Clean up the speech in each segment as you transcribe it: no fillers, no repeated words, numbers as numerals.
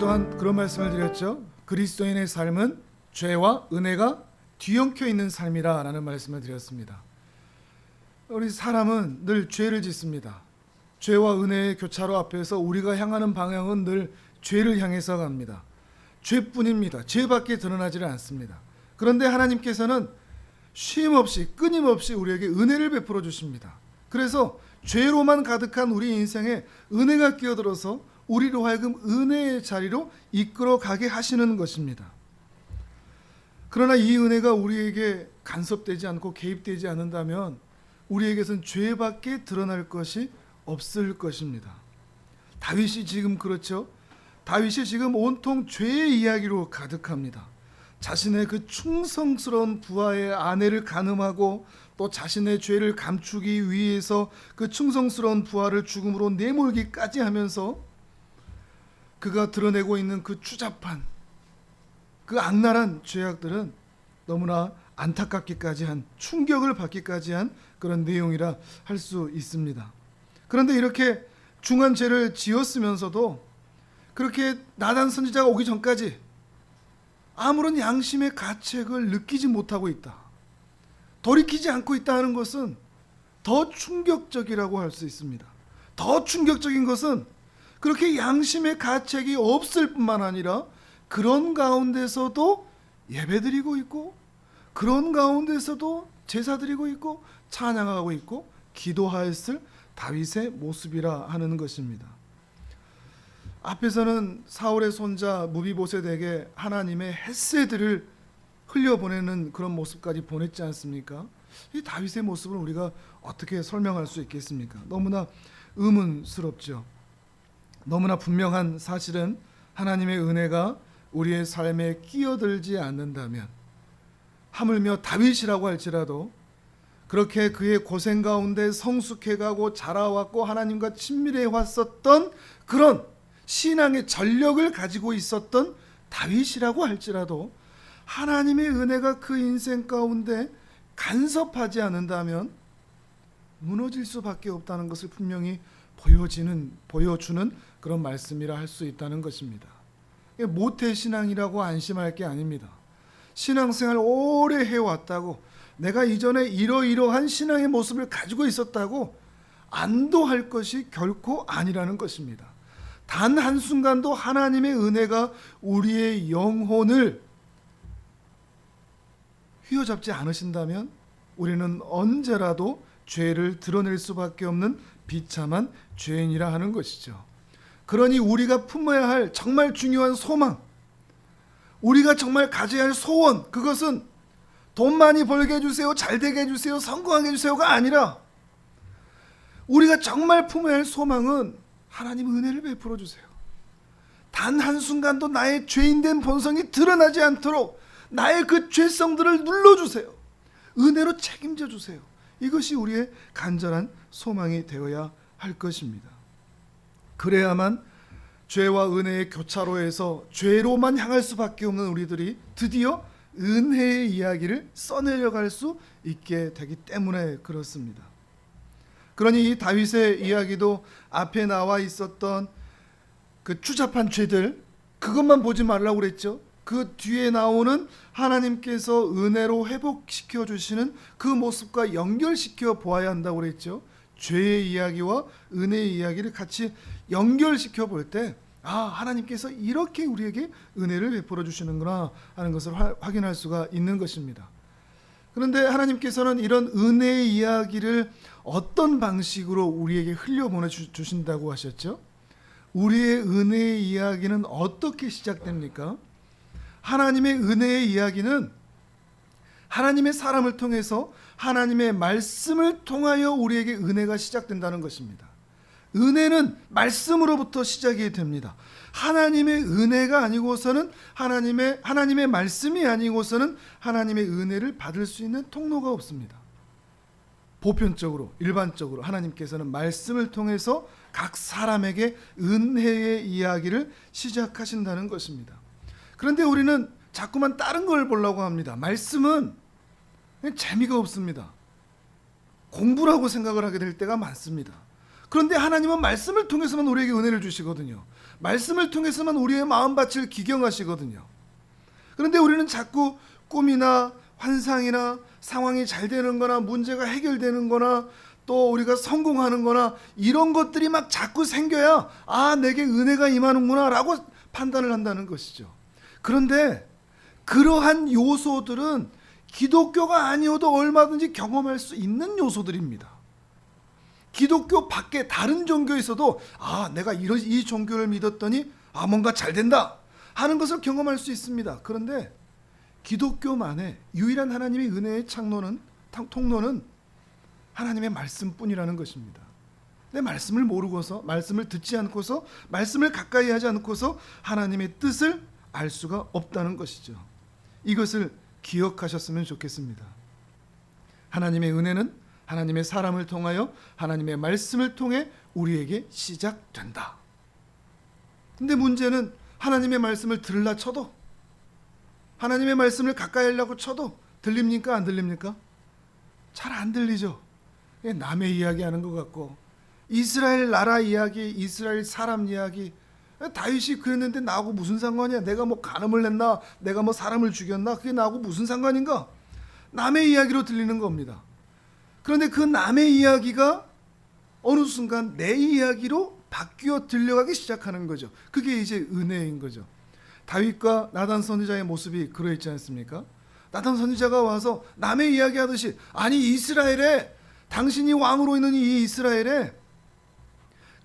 또한 그런 말씀을 드렸죠. 그리스도인의 삶은 죄와 은혜가 뒤엉켜 있는 삶이라는 말씀을 드렸습니다. 우리 사람은 늘 죄를 짓습니다. 죄와 은혜의 교차로 앞에서 우리가 향하는 방향은 늘 죄를 향해서 갑니다. 죄뿐입니다. 죄밖에 드러나지를 않습니다. 그런데 하나님께서는 쉼없이 끊임없이 우리에게 은혜를 베풀어 주십니다. 그래서 죄로만 가득한 우리 인생에 은혜가 끼어들어서 우리로 하여금 은혜의 자리로 이끌어 가게 하시는 것입니다. 그러나 이 은혜가 우리에게 간섭되지 않고 개입되지 않는다면 우리에게선 죄밖에 드러날 것이 없을 것입니다. 다윗이 지금 그렇죠. 다윗이 지금 온통 죄의 이야기로 가득합니다. 자신의 그 충성스러운 부하의 아내를 간음하고 또 자신의 죄를 감추기 위해서 그 충성스러운 부하를 죽음으로 내몰기까지 하면서 그가 드러내고 있는 그 추잡한 그 악랄한 죄악들은 너무나 안타깝기까지 한, 충격을 받기까지 한 그런 내용이라 할 수 있습니다. 그런데 이렇게 중한 죄를 지었으면서도 그렇게 나단 선지자가 오기 전까지 아무런 양심의 가책을 느끼지 못하고 있다, 돌이키지 않고 있다는 것은 더 충격적이라고 할 수 있습니다. 더 충격적인 것은 그렇게 양심의 가책이 없을 뿐만 아니라 그런 가운데서도 예배드리고 있고, 그런 가운데서도 제사 드리고 있고, 찬양하고 있고, 기도하였을 다윗의 모습이라 하는 것입니다. 앞에서는 사울의 손자 무비보셋에게 하나님의 헤세드를 흘려보내는 그런 모습까지 보냈지 않습니까? 이 다윗의 모습을 우리가 어떻게 설명할 수 있겠습니까? 너무나 의문스럽죠. 너무나 분명한 사실은 하나님의 은혜가 우리의 삶에 끼어들지 않는다면, 하물며 다윗이라고 할지라도 그렇게 그의 고생 가운데 성숙해가고 자라왔고 하나님과 친밀해 왔었던 그런 신앙의 전력을 가지고 있었던 다윗이라고 할지라도 하나님의 은혜가 그 인생 가운데 간섭하지 않는다면 무너질 수밖에 없다는 것을 분명히 보여주는 그런 말씀이라 할 수 있다는 것입니다. 모태신앙이라고 안심할 게 아닙니다. 신앙생활 오래 해왔다고, 내가 이전에 이러이러한 신앙의 모습을 가지고 있었다고 안도할 것이 결코 아니라는 것입니다. 단 한순간도 하나님의 은혜가 우리의 영혼을 휘어잡지 않으신다면 우리는 언제라도 죄를 드러낼 수밖에 없는 비참한 죄인이라 하는 것이죠. 그러니 우리가 품어야 할 정말 중요한 소망, 우리가 정말 가져야 할 소원, 그것은 돈 많이 벌게 해주세요, 잘 되게 해주세요, 성공하게 해주세요가 아니라 우리가 정말 품어야 할 소망은 하나님 은혜를 베풀어 주세요. 단 한순간도 나의 죄인된 본성이 드러나지 않도록 나의 그 죄성들을 눌러주세요. 은혜로 책임져 주세요. 이것이 우리의 간절한 소망이 되어야 할 것입니다. 그래야만 죄와 은혜의 교차로에서 죄로만 향할 수밖에 없는 우리들이 드디어 은혜의 이야기를 써내려갈 수 있게 되기 때문에 그렇습니다. 그러니 이 다윗의 이야기도 앞에 나와 있었던 그 추잡한 죄들, 그것만 보지 말라고 그랬죠. 그 뒤에 나오는 하나님께서 은혜로 회복시켜 주시는 그 모습과 연결시켜 보아야 한다고 그랬죠. 죄의 이야기와 은혜의 이야기를 같이 연결시켜 볼 때, 하나님께서 이렇게 우리에게 은혜를 베풀어 주시는구나 하는 것을 확인할 수가 있는 것입니다. 그런데 하나님께서는 이런 은혜의 이야기를 어떤 방식으로 우리에게 흘려보내 주신다고 하셨죠? 우리의 은혜의 이야기는 어떻게 시작됩니까? 하나님의 은혜의 이야기는 하나님의 사람을 통해서 하나님의 말씀을 통하여 우리에게 은혜가 시작된다는 것입니다. 은혜는 말씀으로부터 시작이 됩니다. 하나님의 은혜가 아니고서는 하나님의 말씀이 아니고서는 하나님의 은혜를 받을 수 있는 통로가 없습니다. 보편적으로, 일반적으로 하나님께서는 말씀을 통해서 각 사람에게 은혜의 이야기를 시작하신다는 것입니다. 그런데 우리는 자꾸만 다른 걸 보려고 합니다. 말씀은 재미가 없습니다. 공부라고 생각을 하게 될 때가 많습니다. 그런데 하나님은 말씀을 통해서만 우리에게 은혜를 주시거든요. 말씀을 통해서만 우리의 마음밭을 기경하시거든요. 그런데 우리는 자꾸 꿈이나 환상이나 상황이 잘 되는 거나 문제가 해결되는 거나 또 우리가 성공하는 거나 이런 것들이 막 자꾸 생겨야 내게 은혜가 임하는구나 라고 판단을 한다는 것이죠. 그런데 그러한 요소들은 기독교가 아니어도 얼마든지 경험할 수 있는 요소들입니다. 기독교 밖에 다른 종교에서도 내가 이 종교를 믿었더니 뭔가 잘 된다 하는 것을 경험할 수 있습니다. 그런데 기독교만의 유일한 하나님의 은혜의 통로는 하나님의 말씀뿐이라는 것입니다. 내 말씀을 모르고서, 말씀을 듣지 않고서, 말씀을 가까이 하지 않고서 하나님의 뜻을 알 수가 없다는 것이죠. 이것을 기억하셨으면 좋겠습니다. 하나님의 은혜는 하나님의 사람을 통하여 하나님의 말씀을 통해 우리에게 시작된다. 근데 문제는 하나님의 말씀을 들으려 쳐도, 하나님의 말씀을 가까이 하려고 쳐도 들립니까? 안 들립니까? 잘 안 들리죠. 남의 이야기 하는 것 같고, 이스라엘 나라 이야기, 이스라엘 사람 이야기, 다윗이 그랬는데 나하고 무슨 상관이야? 내가 뭐 간음을 했나? 내가 뭐 사람을 죽였나? 그게 나하고 무슨 상관인가? 남의 이야기로 들리는 겁니다. 그런데 그 남의 이야기가 어느 순간 내 이야기로 바뀌어 들려가기 시작하는 거죠. 그게 이제 은혜인 거죠. 다윗과 나단 선지자의 모습이 그러했지 않습니까? 나단 선지자가 와서 남의 이야기 하듯이, 아니 이스라엘에, 당신이 왕으로 있는 이 이스라엘에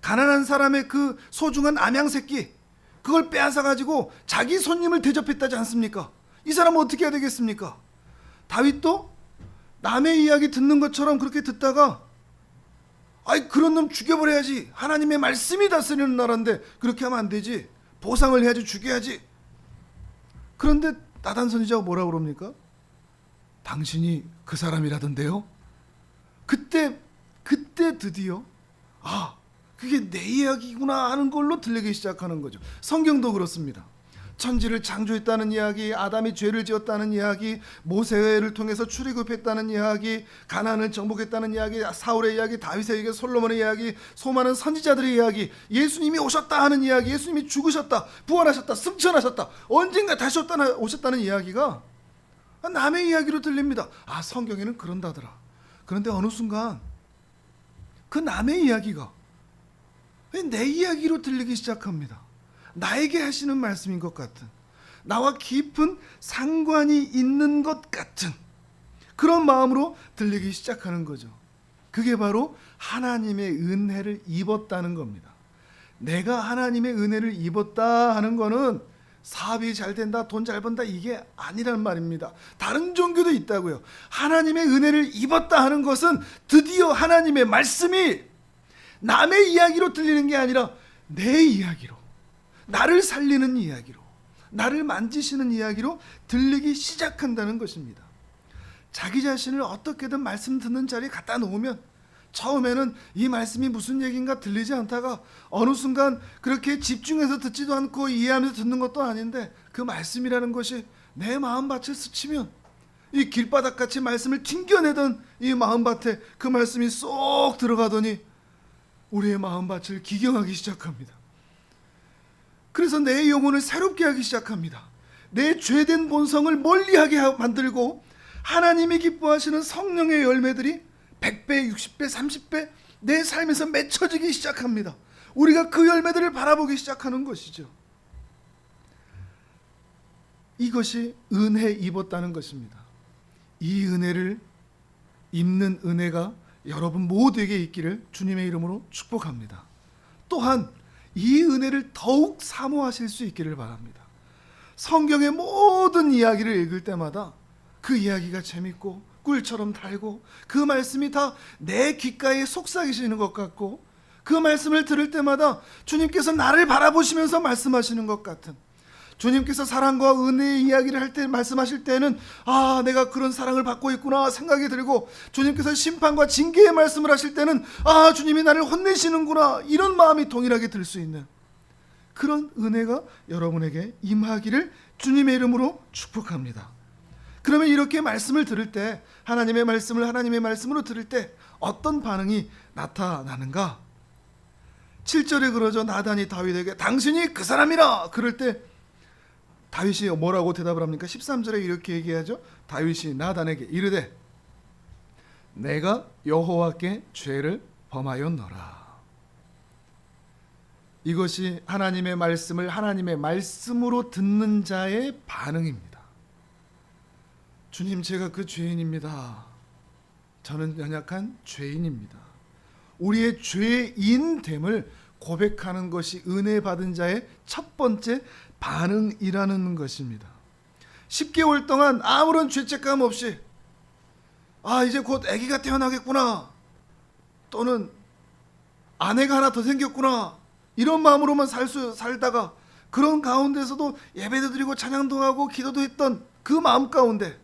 가난한 사람의 그 소중한 암양 새끼, 그걸 빼앗아 가지고 자기 손님을 대접했다지 않습니까? 이 사람은 어떻게 해야 되겠습니까? 다윗도 남의 이야기 듣는 것처럼 그렇게 듣다가, 그런 놈 죽여버려야지, 하나님의 말씀이 다스리는 나라인데 그렇게 하면 안 되지, 보상을 해야지, 죽여야지. 그런데 나단 선지자가 뭐라고 그럽니까? 당신이 그 사람이라던데요? 그때 드디어 그게 내 이야기구나 하는 걸로 들리기 시작하는 거죠. 성경도 그렇습니다. 천지를 창조했다는 이야기, 아담이 죄를 지었다는 이야기, 모세를 통해서 출애굽했다는 이야기, 가나안을 정복했다는 이야기, 사울의 이야기, 다윗의 이야기, 솔로몬의 이야기, 수많은 선지자들의 이야기, 예수님이 오셨다 하는 이야기, 예수님이 죽으셨다, 부활하셨다, 승천하셨다, 언젠가 다시 오셨다는 이야기가 남의 이야기로 들립니다. 성경에는 그런다더라. 그런데 어느 순간 그 남의 이야기가 내 이야기로 들리기 시작합니다. 나에게 하시는 말씀인 것 같은, 나와 깊은 상관이 있는 것 같은 그런 마음으로 들리기 시작하는 거죠. 그게 바로 하나님의 은혜를 입었다는 겁니다. 내가 하나님의 은혜를 입었다 하는 거는 사업이 잘 된다, 돈 잘 번다, 이게 아니란 말입니다. 다른 종교도 있다고요. 하나님의 은혜를 입었다 하는 것은 드디어 하나님의 말씀이 남의 이야기로 들리는 게 아니라 내 이야기로, 나를 살리는 이야기로, 나를 만지시는 이야기로 들리기 시작한다는 것입니다. 자기 자신을 어떻게든 말씀 듣는 자리에 갖다 놓으면 처음에는 이 말씀이 무슨 얘기인가 들리지 않다가 어느 순간 그렇게 집중해서 듣지도 않고 이해하면서 듣는 것도 아닌데 그 말씀이라는 것이 내 마음밭을 스치면 이 길바닥같이 말씀을 튕겨내던 이 마음밭에 그 말씀이 쏙 들어가더니 우리의 마음밭을 기경하기 시작합니다. 그래서 내 영혼을 새롭게 하기 시작합니다. 내 죄된 본성을 멀리하게 만들고 하나님이 기뻐하시는 성령의 열매들이 100배, 60배, 30배 내 삶에서 맺혀지기 시작합니다. 우리가 그 열매들을 바라보기 시작하는 것이죠. 이것이 은혜 입었다는 것입니다. 이 은혜를 입는 은혜가 여러분 모두에게 있기를 주님의 이름으로 축복합니다. 또한 이 은혜를 더욱 사모하실 수 있기를 바랍니다. 성경의 모든 이야기를 읽을 때마다 그 이야기가 재밌고 꿀처럼 달고 그 말씀이 다 내 귓가에 속삭이시는 것 같고 그 말씀을 들을 때마다 주님께서 나를 바라보시면서 말씀하시는 것 같은, 주님께서 사랑과 은혜의 이야기를 할 때 말씀하실 때는 내가 그런 사랑을 받고 있구나 생각이 들고, 주님께서 심판과 징계의 말씀을 하실 때는 주님이 나를 혼내시는구나 이런 마음이 동일하게 들 수 있는 그런 은혜가 여러분에게 임하기를 주님의 이름으로 축복합니다. 그러면 이렇게 말씀을 들을 때, 하나님의 말씀을 하나님의 말씀으로 들을 때 어떤 반응이 나타나는가? 7절에 그러죠. 나단이 다윗에게 당신이 그 사람이라. 그럴 때 다윗이 뭐라고 대답을 합니까? 13절에 이렇게 얘기하죠. 다윗이 나단에게 이르되 내가 여호와께 죄를 범하였노라. 이것이 하나님의 말씀을 하나님의 말씀으로 듣는 자의 반응입니다. 주님, 제가 그 죄인입니다. 저는 연약한 죄인입니다. 우리의 죄인됨을 고백하는 것이 은혜 받은 자의 첫 번째 반응이라는 것입니다. 10개월 동안 아무런 죄책감 없이 이제 곧 아기가 태어나겠구나, 또는 아내가 하나 더 생겼구나, 이런 마음으로만 살다가 그런 가운데서도 예배도 드리고 찬양도 하고 기도도 했던 그 마음 가운데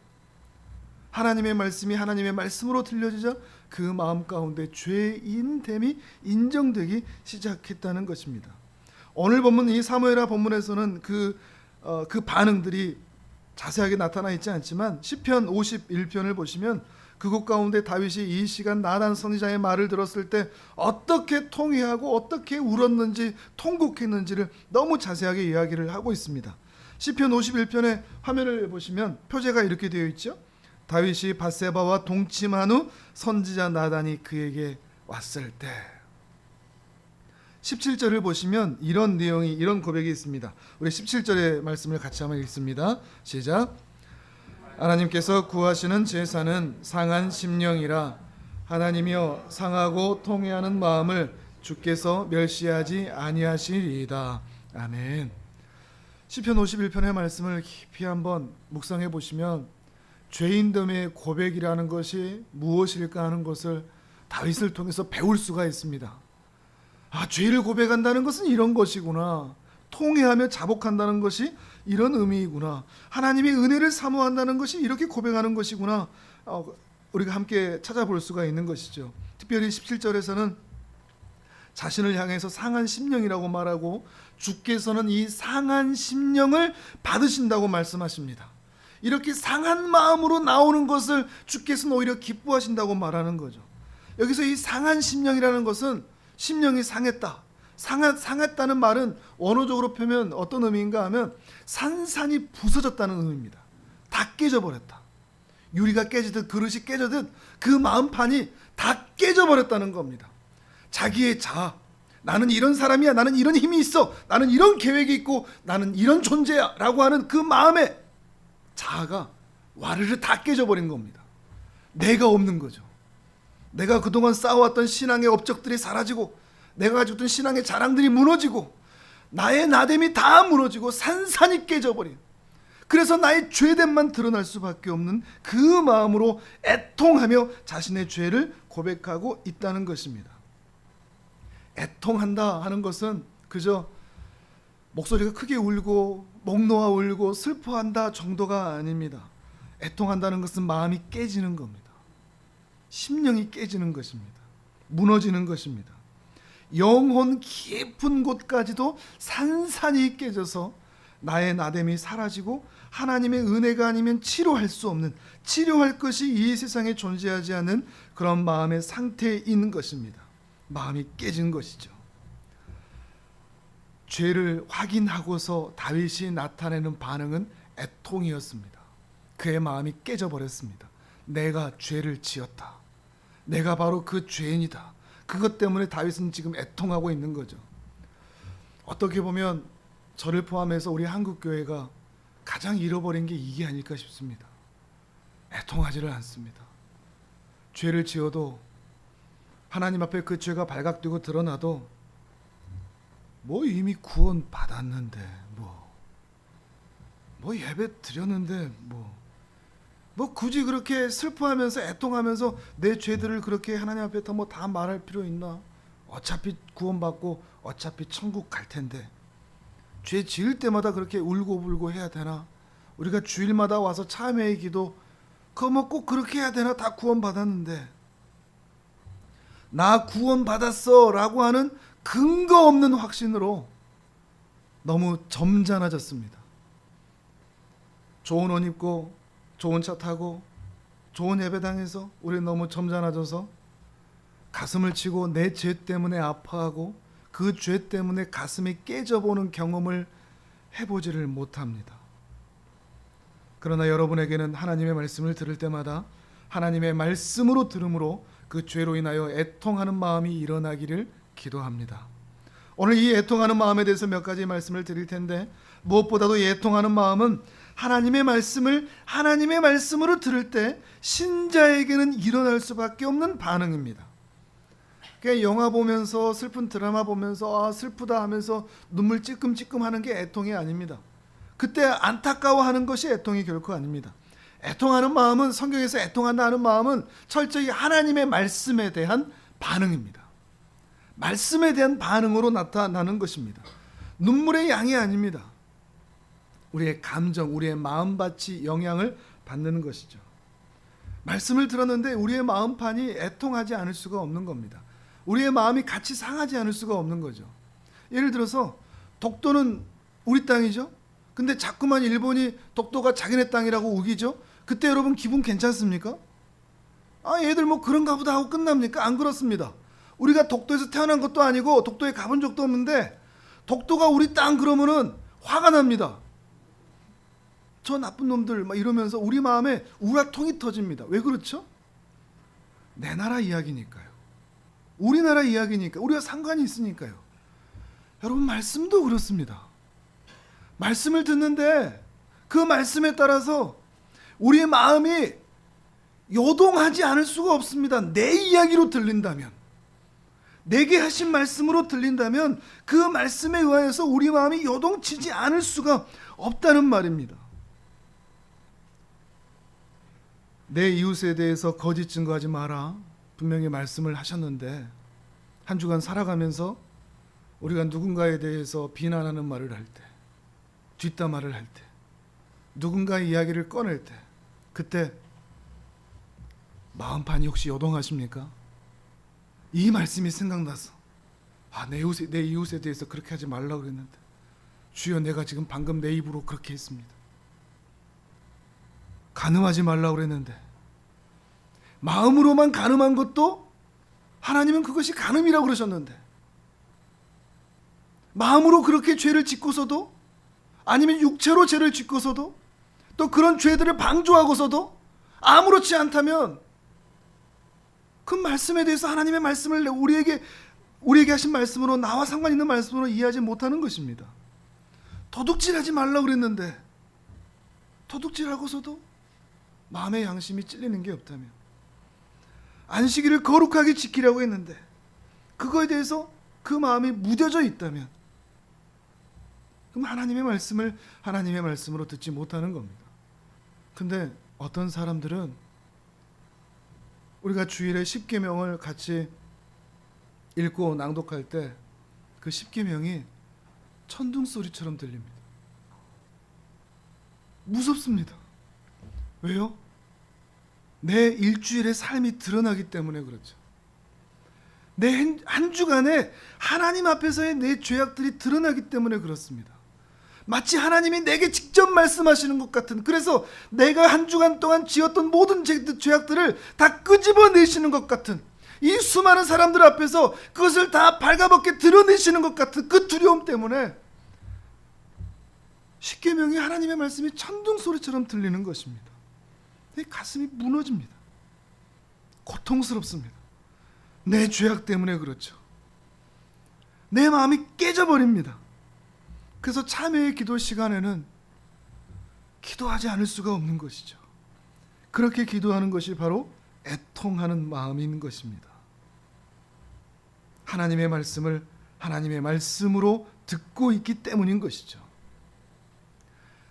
하나님의 말씀이 하나님의 말씀으로 들려지자 그 마음 가운데 죄인됨이 인정되기 시작했다는 것입니다. 오늘 본문 이 사무엘하 본문에서는 그 반응들이 자세하게 나타나 있지 않지만 시편 51편을 보시면 그곳 가운데 다윗이 이 시간 나단 선지자의 말을 들었을 때 어떻게 통회하고 어떻게 울었는지 통곡했는지를 너무 자세하게 이야기를 하고 있습니다. 시편 51편의 화면을 보시면 표제가 이렇게 되어 있죠. 다윗이 밧세바와 동침한 후 선지자 나단이 그에게 왔을 때. 17절을 보시면 이런 고백이 있습니다. 우리 17절의 말씀을 같이 한번 읽습니다. 시작. 하나님께서 구하시는 제사는 상한 심령이라 하나님이여 상하고 통회하는 마음을 주께서 멸시하지 아니하시리이다. 아멘. 시편 51편의 말씀을 깊이 한번 묵상해 보시면 죄인됨의 고백이라는 것이 무엇일까 하는 것을 다윗을 통해서 배울 수가 있습니다. 죄를 고백한다는 것은 이런 것이구나. 통회하며 자복한다는 것이 이런 의미이구나. 하나님의 은혜를 사모한다는 것이 이렇게 고백하는 것이구나. 우리가 함께 찾아볼 수가 있는 것이죠. 특별히 17절에서는 자신을 향해서 상한 심령이라고 말하고 주께서는 이 상한 심령을 받으신다고 말씀하십니다. 이렇게 상한 마음으로 나오는 것을 주께서는 오히려 기뻐하신다고 말하는 거죠. 여기서 이 상한 심령이라는 것은 심령이 상했다. 상했다는 말은 원어적으로 표면 어떤 의미인가 하면 산산이 부서졌다는 의미입니다. 다 깨져버렸다. 유리가 깨지듯 그릇이 깨져듯 그 마음판이 다 깨져버렸다는 겁니다. 자기의 자아, 나는 이런 사람이야, 나는 이런 힘이 있어, 나는 이런 계획이 있고 나는 이런 존재야 라고 하는 그 마음의 자아가 와르르 다 깨져버린 겁니다. 내가 없는 거죠. 내가 그동안 쌓아왔던 신앙의 업적들이 사라지고 내가 가지고 있던 신앙의 자랑들이 무너지고 나의 나됨이 다 무너지고 산산이 깨져버린, 그래서 나의 죄됨만 드러날 수밖에 없는 그 마음으로 애통하며 자신의 죄를 고백하고 있다는 것입니다. 애통한다 하는 것은 그저 목소리가 크게 울고 목 놓아 울고 슬퍼한다 정도가 아닙니다. 애통한다는 것은 마음이 깨지는 겁니다. 심령이 깨지는 것입니다. 무너지는 것입니다. 영혼 깊은 곳까지도 산산이 깨져서 나의 나됨이 사라지고 하나님의 은혜가 아니면 치료할 수 없는, 치료할 것이 이 세상에 존재하지 않는 그런 마음의 상태인 것입니다. 마음이 깨진 것이죠. 죄를 확인하고서 다윗이 나타내는 반응은 애통이었습니다. 그의 마음이 깨져버렸습니다. 내가 죄를 지었다. 내가 바로 그 죄인이다. 그것 때문에 다윗은 지금 애통하고 있는 거죠. 어떻게 보면 저를 포함해서 우리 한국교회가 가장 잃어버린 게 이게 아닐까 싶습니다. 애통하지를 않습니다. 죄를 지어도 하나님 앞에 그 죄가 발각되고 드러나도 이미 구원 받았는데 예배 드렸는데 굳이 그렇게 슬퍼하면서 애통하면서 내 죄들을 그렇게 하나님 앞에 다 말할 필요 있나? 어차피 구원받고 어차피 천국 갈 텐데 죄 지을 때마다 그렇게 울고불고 해야 되나? 우리가 주일마다 와서 참회의 기도 그거 꼭 그렇게 해야 되나? 다 구원받았는데 나 구원받았어 라고 하는 근거 없는 확신으로 너무 점잖아졌습니다. 좋은 옷 입고 좋은 차 타고 좋은 예배당에서 우리 너무 점잖아져서 가슴을 치고 내 죄 때문에 아파하고 그 죄 때문에 가슴이 깨져보는 경험을 해보지를 못합니다. 그러나 여러분에게는 하나님의 말씀을 들을 때마다 하나님의 말씀으로 들음으로 그 죄로 인하여 애통하는 마음이 일어나기를 기도합니다. 오늘 이 애통하는 마음에 대해서 몇 가지 말씀을 드릴 텐데, 무엇보다도 이 애통하는 마음은 하나님의 말씀을 하나님의 말씀으로 들을 때 신자에게는 일어날 수밖에 없는 반응입니다. 그러니까 영화 보면서, 슬픈 드라마 보면서 슬프다 하면서 눈물 찔끔찔끔 하는 게 애통이 아닙니다. 그때 안타까워하는 것이 애통이 결코 아닙니다. 애통하는 마음은, 성경에서 애통한다 하는 마음은 철저히 하나님의 말씀에 대한 반응입니다. 말씀에 대한 반응으로 나타나는 것입니다. 눈물의 양이 아닙니다. 우리의 감정, 우리의 마음밭이 영향을 받는 것이죠. 말씀을 들었는데 우리의 마음판이 애통하지 않을 수가 없는 겁니다. 우리의 마음이 같이 상하지 않을 수가 없는 거죠. 예를 들어서 독도는 우리 땅이죠. 근데 자꾸만 일본이 독도가 자기네 땅이라고 우기죠. 그때 여러분 기분 괜찮습니까? 얘들 뭐 그런가 보다 하고 끝납니까? 안 그렇습니다. 우리가 독도에서 태어난 것도 아니고 독도에 가본 적도 없는데 독도가 우리 땅 그러면은 화가 납니다. 저 나쁜 놈들 막 이러면서 우리 마음에 우라통이 터집니다. 왜 그렇죠? 내 나라 이야기니까요. 우리나라 이야기니까, 우리가 상관이 있으니까요. 여러분, 말씀도 그렇습니다. 말씀을 듣는데 그 말씀에 따라서 우리의 마음이 요동하지 않을 수가 없습니다. 내 이야기로 들린다면, 내게 하신 말씀으로 들린다면 그 말씀에 의하여서 우리 마음이 요동치지 않을 수가 없다는 말입니다. 내 이웃에 대해서 거짓 증거하지 마라, 분명히 말씀을 하셨는데, 한 주간 살아가면서 우리가 누군가에 대해서 비난하는 말을 할 때, 뒷담화를 할 때, 누군가의 이야기를 꺼낼 때, 그때 마음판이 혹시 요동하십니까? 이 말씀이 생각나서 내 이웃에 대해서 그렇게 하지 말라고 그랬는데, 주여 내가 지금 방금 내 입으로 그렇게 했습니다. 간음하지 말라고 그랬는데, 마음으로만 간음한 것도 하나님은 그것이 간음이라고 그러셨는데, 마음으로 그렇게 죄를 짓고서도, 아니면 육체로 죄를 짓고서도, 또 그런 죄들을 방조하고서도 아무렇지 않다면 그 말씀에 대해서 하나님의 말씀을 우리에게 하신 말씀으로, 나와 상관 있는 말씀으로 이해하지 못하는 것입니다. 도둑질하지 말라고 그랬는데 도둑질하고서도 마음의 양심이 찔리는 게 없다면, 안식일을 거룩하게 지키라고 했는데 그거에 대해서 그 마음이 무뎌져 있다면, 그럼 하나님의 말씀을 하나님의 말씀으로 듣지 못하는 겁니다. 근데 어떤 사람들은 우리가 주일에 십계명을 같이 읽고 낭독할 때 그 십계명이 천둥 소리처럼 들립니다. 무섭습니다. 왜요? 내 일주일의 삶이 드러나기 때문에 그렇죠. 내 한 주간에 하나님 앞에서의 내 죄악들이 드러나기 때문에 그렇습니다. 마치 하나님이 내게 직접 말씀하시는 것 같은, 그래서 내가 한 주간 동안 지었던 모든 죄악들을 다 끄집어내시는 것 같은, 이 수많은 사람들 앞에서 그것을 다 발가벗게 드러내시는 것 같은 그 두려움 때문에 십계명이, 하나님의 말씀이 천둥소리처럼 들리는 것입니다. 내 가슴이 무너집니다. 고통스럽습니다. 내 죄악 때문에 그렇죠. 내 마음이 깨져버립니다. 그래서 참회의 기도 시간에는 기도하지 않을 수가 없는 것이죠. 그렇게 기도하는 것이 바로 애통하는 마음인 것입니다. 하나님의 말씀을 하나님의 말씀으로 듣고 있기 때문인 것이죠.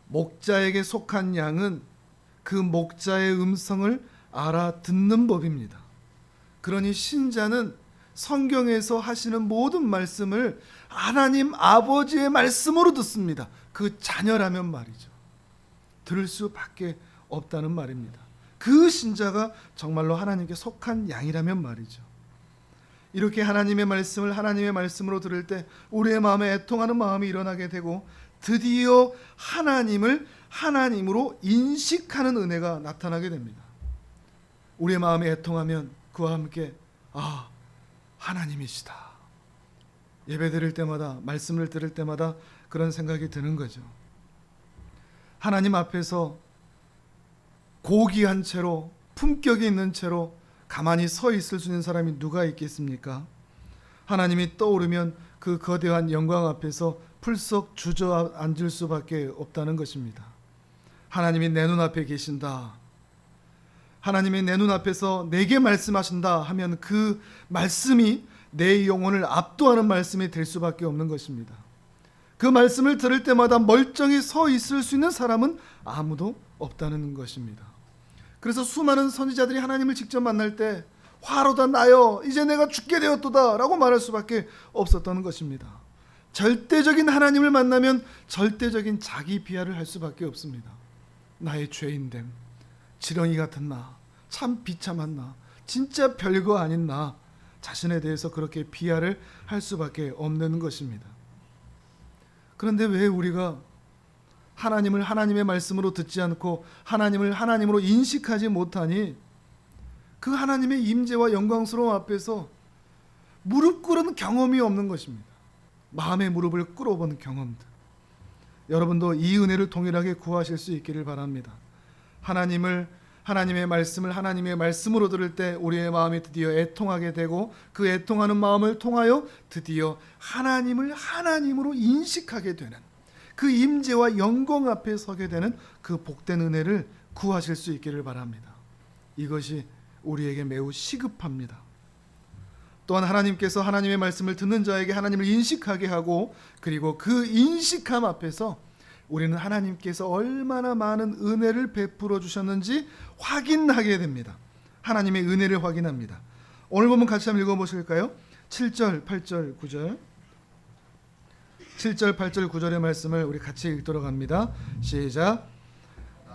목자에게 속한 양은 그 목자의 음성을 알아듣는 법입니다. 그러니 신자는 성경에서 하시는 모든 말씀을 하나님 아버지의 말씀으로 듣습니다. 그 자녀라면 말이죠. 들을 수밖에 없다는 말입니다. 그 신자가 정말로 하나님께 속한 양이라면 말이죠. 이렇게 하나님의 말씀을 하나님의 말씀으로 들을 때 우리의 마음에 애통하는 마음이 일어나게 되고, 드디어 하나님을 하나님으로 인식하는 은혜가 나타나게 됩니다. 우리의 마음에 애통하면 그와 함께 하나님이시다, 예배 드릴 때마다, 말씀을 들을 때마다 그런 생각이 드는 거죠. 하나님 앞에서 고귀한 채로, 품격이 있는 채로 가만히 서 있을 수 있는 사람이 누가 있겠습니까? 하나님이 떠오르면 그 거대한 영광 앞에서 풀썩 주저앉을 수밖에 없다는 것입니다. 하나님이 내 눈앞에 계신다, 하나님이 내 눈앞에서 내게 말씀하신다 하면 그 말씀이 내 영혼을 압도하는 말씀이 될 수밖에 없는 것입니다. 그 말씀을 들을 때마다 멀쩡히 서 있을 수 있는 사람은 아무도 없다는 것입니다. 그래서 수많은 선지자들이 하나님을 직접 만날 때 화로다 나여 이제 내가 죽게 되었도다 라고 말할 수밖에 없었던 것입니다. 절대적인 하나님을 만나면 절대적인 자기 비하를 할 수밖에 없습니다. 나의 죄인됨, 지렁이 같은 나, 참 비참한 나, 진짜 별거 아닌 나 자신에 대해서 그렇게 비하를 할 수밖에 없는 것입니다. 그런데 왜 우리가 하나님을 하나님의 말씀으로 듣지 않고 하나님을 하나님으로 인식하지 못하니 그 하나님의 임재와 영광스러움 앞에서 무릎 꿇은 경험이 없는 것입니다. 마음의 무릎을 꿇어본 경험들. 여러분도 이 은혜를 동일하게 구하실 수 있기를 바랍니다. 하나님의 말씀을 하나님의 말씀으로 들을 때 우리의 마음이 드디어 애통하게 되고 그 애통하는 마음을 통하여 드디어 하나님을 하나님으로 인식하게 되는 그 임재와 영광 앞에 서게 되는 그 복된 은혜를 구하실 수 있기를 바랍니다. 이것이 우리에게 매우 시급합니다. 또한 하나님께서 하나님의 말씀을 듣는 자에게 하나님을 인식하게 하고 그리고 그 인식함 앞에서 우리는 하나님께서 얼마나 많은 은혜를 베풀어 주셨는지 확인하게 됩니다. 하나님의 은혜를 확인합니다. 오늘 보면 같이 한번 읽어보실까요? 7절, 8절, 9절 7절, 8절, 9절의 말씀을 우리 같이 읽도록 합니다. 시작.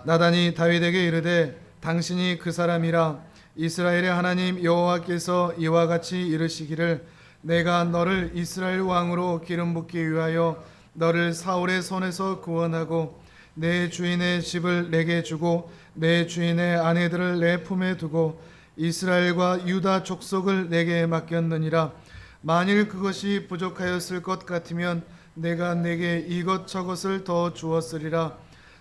나단이 다윗에게 이르되 당신이 그 사람이라 이스라엘의 하나님 여호와께서 이와 같이 이르시기를 내가 너를 이스라엘 왕으로 기름 붓기 위하여 너를 사울의 손에서 구원하고 내 주인의 집을 내게 주고 내 주인의 아내들을 내 품에 두고 이스라엘과 유다 족속을 내게 맡겼느니라. 만일 그것이 부족하였을 것 같으면 내가 내게 이것저것을 더 주었으리라.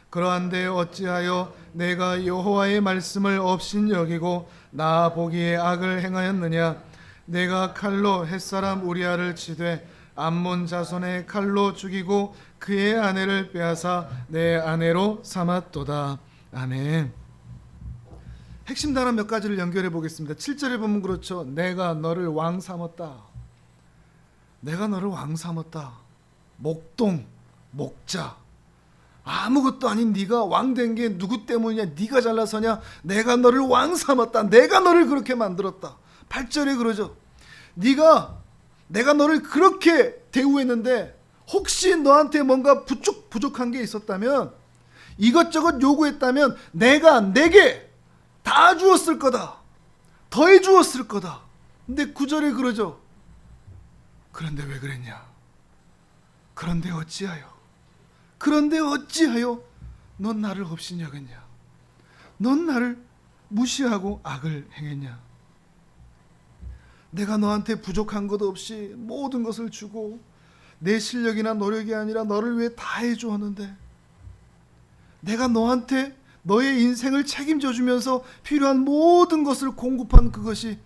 그러한데 어찌하여 내가 여호와의 말씀을 업신여기고 나 보기에 악을 행하였느냐. 내가 칼로 햇사람 우리아를 치되 암몬 자손의 칼로 죽이고 그의 아내를 빼앗아 내 아내로 삼았도다. 아멘. 핵심 단어 몇 가지를 연결해 보겠습니다. 7절에 보면 그렇죠. 내가 너를 왕 삼았다. 내가 너를 왕 삼았다. 목동, 목자. 아무것도 아닌 네가 왕 된 게 누구 때문이냐? 네가 잘나서냐? 내가 너를 왕 삼았다. 내가 너를 그렇게 만들었다. 8절에 그러죠. 내가 너를 그렇게 대우했는데 혹시 너한테 뭔가 부족한 게 있었다면 이것저것 요구했다면 내가 내게 다 주었을 거다. 더해 주었을 거다. 근데 9절에 그러죠. 그런데 왜 그랬냐? 그런데 어찌하여 넌 나를 업신여겼냐? 넌 나를 무시하고 악을 행했냐? 내가 너한테 부족한 것 없이 모든 것을 주고 내 실력이나 노력이 아니라 너를 위해 다 해주었는데 내가 너한테 너의 인생을 책임져 주면서 필요한 모든 것을 공급한 그것이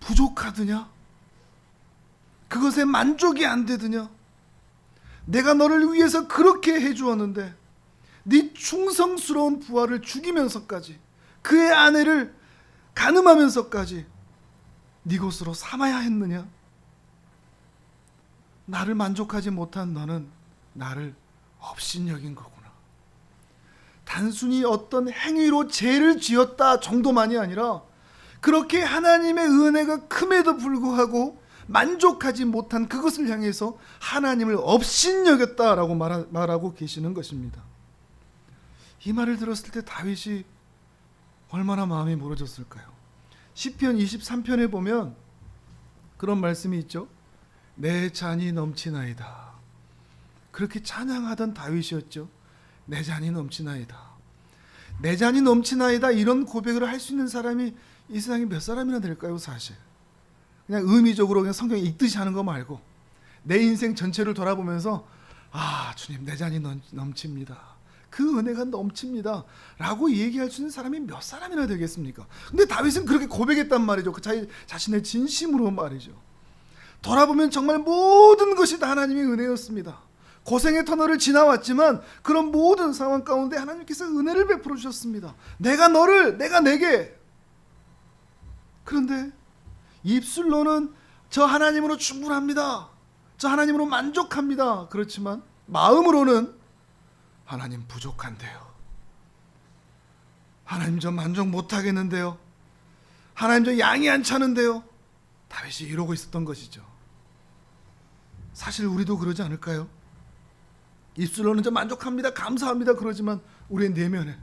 부족하더냐? 그것에 만족이 안 되더냐? 내가 너를 위해서 그렇게 해주었는데 네 충성스러운 부하를 죽이면서까지 그의 아내를 간음하면서까지 네 것으로 삼아야 했느냐? 나를 만족하지 못한 너는 나를 업신여긴 거구나. 단순히 어떤 행위로 죄를 지었다 정도만이 아니라 그렇게 하나님의 은혜가 큼에도 불구하고 만족하지 못한 그것을 향해서 하나님을 업신여겼다라고 말하고 계시는 것입니다. 이 말을 들었을 때 다윗이 얼마나 마음이 무너졌을까요? 시편 23편에 보면 그런 말씀이 있죠. 내 잔이 넘치나이다. 그렇게 찬양하던 다윗이었죠. 내 잔이 넘치나이다. 내 잔이 넘치나이다. 이런 고백을 할 수 있는 사람이 이 세상에 몇 사람이나 될까요? 사실 그냥 의미적으로 그냥 성경에 읽듯이 하는 거 말고 내 인생 전체를 돌아보면서 주님 내 잔이 넘칩니다. 그 은혜가 넘칩니다 라고 얘기할 수 있는 사람이 몇 사람이나 되겠습니까? 근데 다윗은 그렇게 고백했단 말이죠. 그 자신의 진심으로 말이죠. 돌아보면 정말 모든 것이 다 하나님의 은혜였습니다. 고생의 터널을 지나왔지만 그런 모든 상황 가운데 하나님께서 은혜를 베풀어 주셨습니다. 내가 내게. 그런데 입술로는 저 하나님으로 충분합니다, 저 하나님으로 만족합니다. 그렇지만 마음으로는 하나님 부족한데요, 하나님 저 만족 못하겠는데요, 하나님 저 양이 안 차는데요. 다윗이 이러고 있었던 것이죠. 사실 우리도 그러지 않을까요? 입술로는 저 만족합니다, 감사합니다 그러지만 우리의 내면에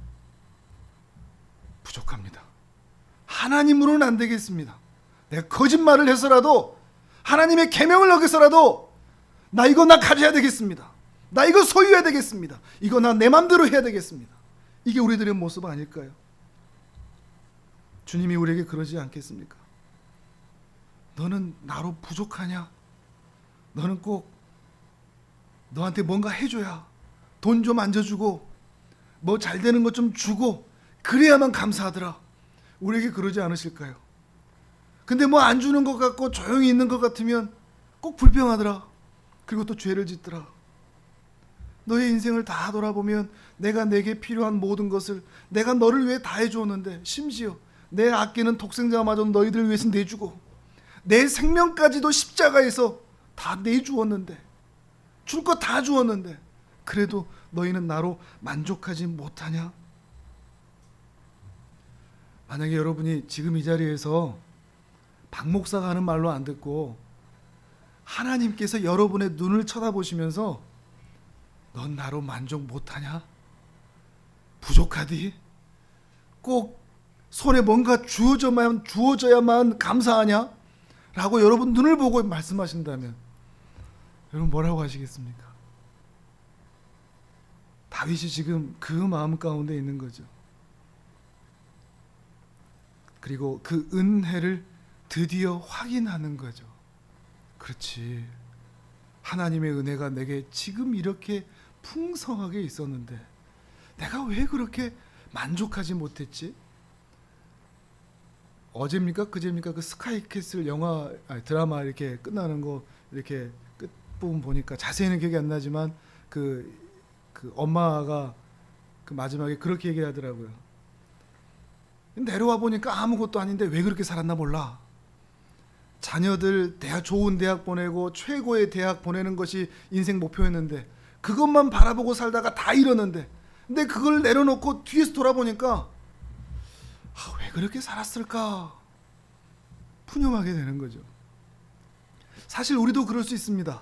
부족합니다. 하나님으로는 안 되겠습니다. 내가 거짓말을 해서라도, 하나님의 계명을 어겨서라도 나 가져야 되겠습니다. 나 이거 소유해야 되겠습니다. 이거 나 내 맘대로 해야 되겠습니다. 이게 우리들의 모습 아닐까요? 주님이 우리에게 그러지 않겠습니까? 너는 나로 부족하냐? 너는 꼭 너한테 뭔가 해줘야, 돈 좀 얹어주고 뭐 잘 되는 것 좀 주고 그래야만 감사하더라. 우리에게 그러지 않으실까요? 근데 뭐 안 주는 것 같고 조용히 있는 것 같으면 꼭 불평하더라. 그리고 또 죄를 짓더라. 너의 인생을 다 돌아보면 내가 내게 필요한 모든 것을 내가 너를 위해 다 해주었는데, 심지어 내 아끼는 독생자마저 너희들을 위해서 내주고 내 생명까지도 십자가에서 다 내주었는데, 줄 거 다 주었는데 그래도 너희는 나로 만족하지 못하냐? 만약에 여러분이 지금 이 자리에서 박 목사가 하는 말로 안 듣고 하나님께서 여러분의 눈을 쳐다보시면서 넌 나로 만족 못하냐? 부족하디? 꼭 손에 뭔가 주어져야만 감사하냐? 라고 여러분 눈을 보고 말씀하신다면 여러분 뭐라고 하시겠습니까? 다윗이 지금 그 마음 가운데 있는 거죠. 그리고 그 은혜를 드디어 확인하는 거죠. 그렇지, 하나님의 은혜가 내게 지금 이렇게 풍성하게 있었는데 내가 왜 그렇게 만족하지 못했지? 어제입니까? 그제입니까? 그 스카이캐슬 드라마 이렇게 끝나는 거 이렇게 끝부분 보니까 자세히는 기억이 안 나지만 그 엄마가 그 마지막에 그렇게 얘기하더라고요. 내려와 보니까 아무것도 아닌데 왜 그렇게 살았나 몰라. 자녀들 좋은 대학 보내고 최고의 대학 보내는 것이 인생 목표였는데 그것만 바라보고 살다가 다 이러는데, 근데 그걸 내려놓고 뒤에서 돌아보니까 왜 그렇게 살았을까 푸념하게 되는 거죠. 사실 우리도 그럴 수 있습니다.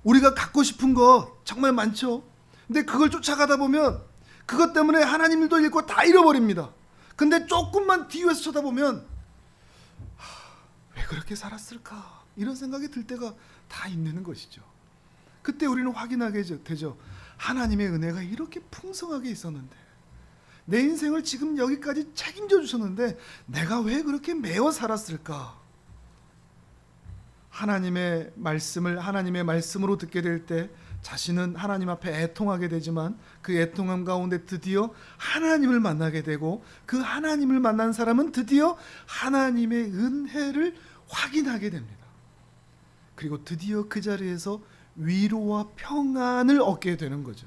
우리가 갖고 싶은 거 정말 많죠. 근데 그걸 쫓아가다 보면 그것 때문에 하나님 일도 잃고 다 잃어버립니다. 근데 조금만 뒤에서 쳐다보면 왜 그렇게 살았을까 이런 생각이 들 때가 다 있는 것이죠. 그때 우리는 확인하게 되죠. 하나님의 은혜가 이렇게 풍성하게 있었는데, 내 인생을 지금 여기까지 책임져 주셨는데 내가 왜 그렇게 매어 살았을까? 하나님의 말씀으로 듣게 될 때 자신은 하나님 앞에 애통하게 되지만 그 애통함 가운데 드디어 하나님을 만나게 되고, 그 하나님을 만난 사람은 드디어 하나님의 은혜를 확인하게 됩니다. 그리고 드디어 그 자리에서 위로와 평안을 얻게 되는 거죠.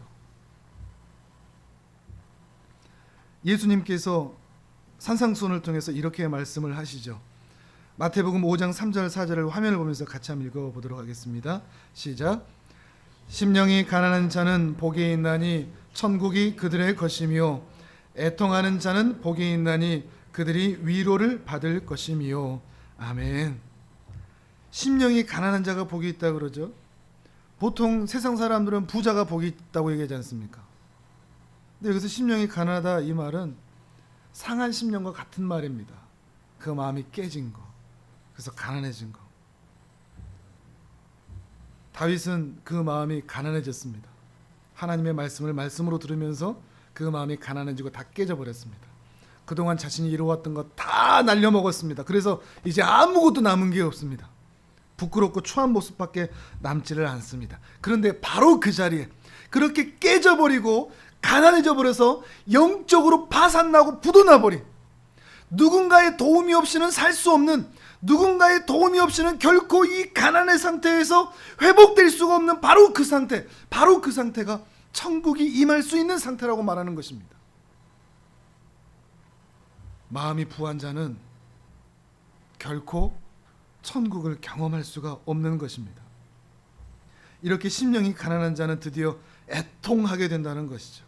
예수님께서 산상수훈을 통해서 이렇게 말씀을 하시죠. 마태복음 5장 3절 4절을 화면을 보면서 같이 한번 읽어보도록 하겠습니다. 시작. 심령이 가난한 자는 복이 있나니 천국이 그들의 것이며, 애통하는 자는 복이 있나니 그들이 위로를 받을 것이며. 아멘. 심령이 가난한 자가 복이 있다 그러죠. 보통 세상 사람들은 부자가 복이 있다고 얘기하지 않습니까? 근데 여기서 심령이 가난하다 이 말은 상한 심령과 같은 말입니다. 그 마음이 깨진 거, 그래서 가난해진 거. 다윗은 그 마음이 가난해졌습니다. 하나님의 말씀으로 들으면서 그 마음이 가난해지고 다 깨져버렸습니다. 그동안 자신이 이루어왔던 것 다 날려먹었습니다. 그래서 이제 아무것도 남은 게 없습니다. 부끄럽고 추한 모습밖에 남지를 않습니다. 그런데 바로 그 자리에 그렇게 깨져버리고 가난해져 버려서 영적으로 파산나고 부도나버린, 누군가의 도움이 없이는 살 수 없는, 누군가의 도움이 없이는 결코 이 가난의 상태에서 회복될 수가 없는 바로 그 상태, 바로 그 상태가 천국이 임할 수 있는 상태라고 말하는 것입니다. 마음이 부한 자는 결코 천국을 경험할 수가 없는 것입니다. 이렇게 심령이 가난한 자는 드디어 애통하게 된다는 것이죠.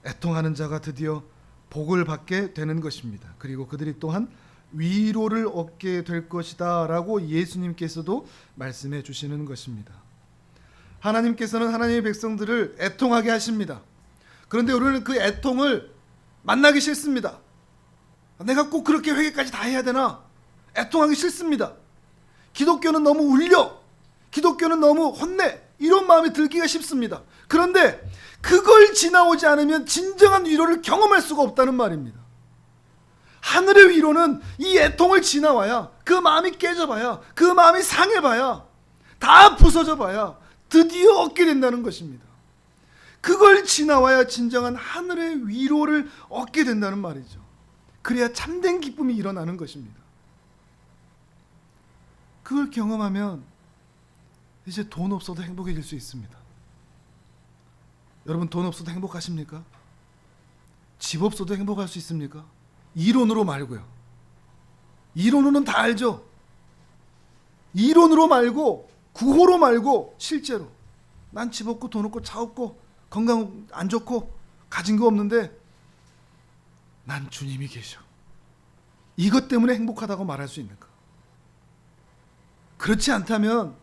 애통하는 자가 드디어 복을 받게 되는 것입니다. 그리고 그들이 또한 위로를 얻게 될 것이다 라고 예수님께서도 말씀해 주시는 것입니다. 하나님께서는 하나님의 백성들을 애통하게 하십니다. 그런데 우리는 그 애통을 만나기 싫습니다. 내가 꼭 그렇게 회개까지 다 해야 되나? 애통하기 싫습니다. 기독교는 너무 울려, 기독교는 너무 혼내, 이런 마음이 들기가 쉽습니다. 그런데 그걸 지나오지 않으면 진정한 위로를 경험할 수가 없다는 말입니다. 하늘의 위로는 이 애통을 지나와야, 그 마음이 깨져봐야, 그 마음이 상해봐야, 다 부서져봐야 드디어 얻게 된다는 것입니다. 그걸 지나와야 진정한 하늘의 위로를 얻게 된다는 말이죠. 그래야 참된 기쁨이 일어나는 것입니다. 그걸 경험하면 이제 돈 없어도 행복해질 수 있습니다. 여러분, 돈 없어도 행복하십니까? 집 없어도 행복할 수 있습니까? 이론으로 말고요. 이론으로는 다 알죠. 이론으로 말고, 구호로 말고, 실제로 난 집 없고 돈 없고 차 없고 건강 안 좋고 가진 거 없는데 난 주님이 계셔, 이것 때문에 행복하다고 말할 수 있는가? 그렇지 않다면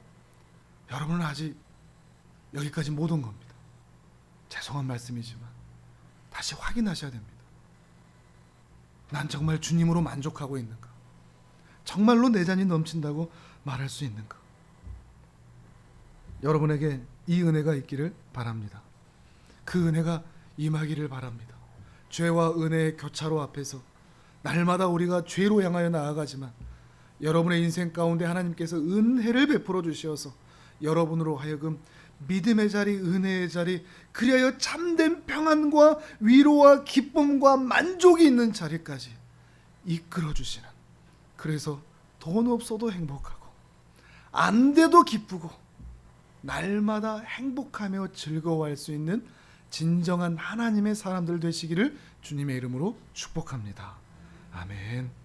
여러분은 아직 여기까지 못 온 겁니다. 죄송한 말씀이지만 다시 확인하셔야 됩니다. 난 정말 주님으로 만족하고 있는가? 정말로 내 잔이 넘친다고 말할 수 있는가? 여러분에게 이 은혜가 있기를 바랍니다. 그 은혜가 임하기를 바랍니다. 죄와 은혜의 교차로 앞에서 날마다 우리가 죄로 향하여 나아가지만 여러분의 인생 가운데 하나님께서 은혜를 베풀어 주셔서 여러분으로 하여금 믿음의 자리, 은혜의 자리, 그리하여 참된 평안과 위로와 기쁨과 만족이 있는 자리까지 이끌어 주시는, 그래서 돈 없어도 행복하고 안 돼도 기쁘고 날마다 행복하며 즐거워할 수 있는 진정한 하나님의 사람들 되시기를 주님의 이름으로 축복합니다. 아멘.